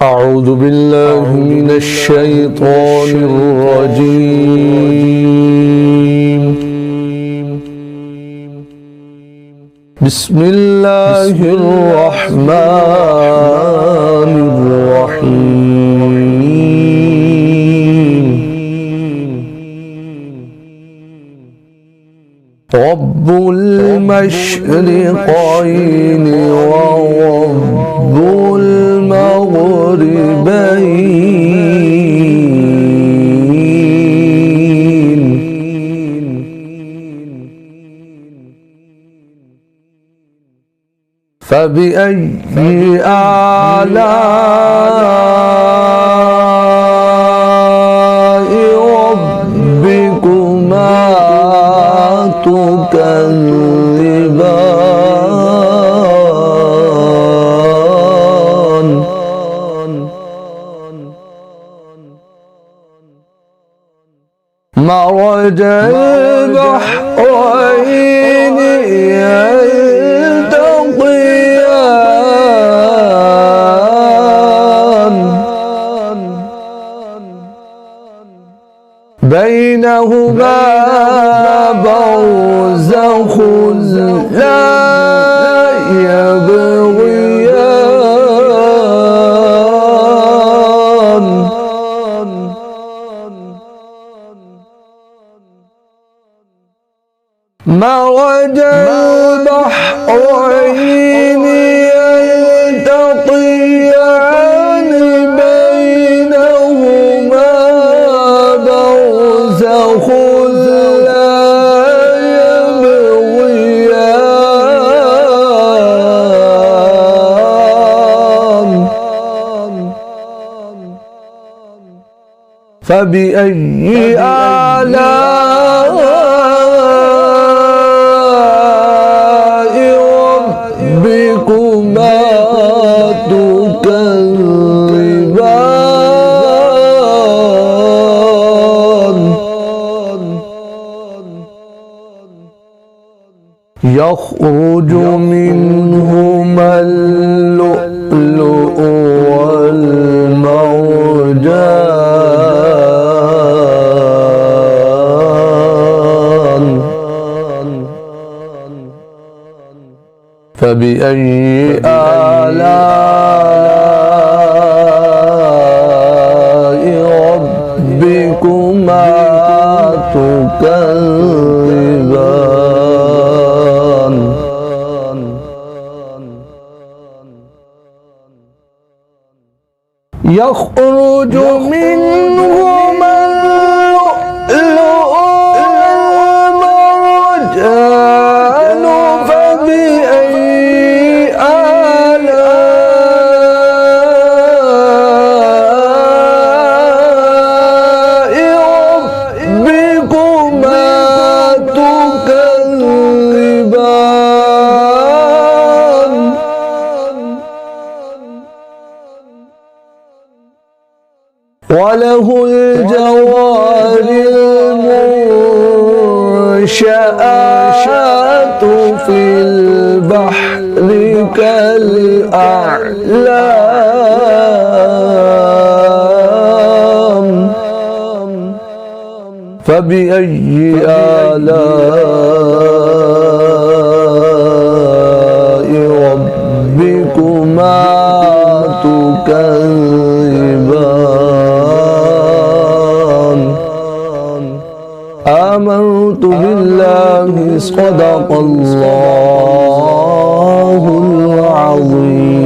أعوذ بالله من الشيطان الرجيم. بسم الله الرحمن الرحيم. رب المشرقين ورب المغربين. فبأي آلاء ربكما تكذبان؟ مرج البحرين يلتقيان بينهما برزخ لا يبغيان. مرج البحرين يلتقيان بينهما برزخ لا يبغيان. فبأي آلاء ربكما تكذبان؟ يخرج منهما اللؤلؤ والمرجان. فبأي آلاء ربكما تكذبان؟ يخرج منهما اللؤلؤ والمرجان. فبأي آلاء ربكما تكذبان؟ وله الجوار المنشآت في البحر كالأعلام. فبأي آلاء ربكما تكذبان؟ آمنت بالله صدق الله العظيم.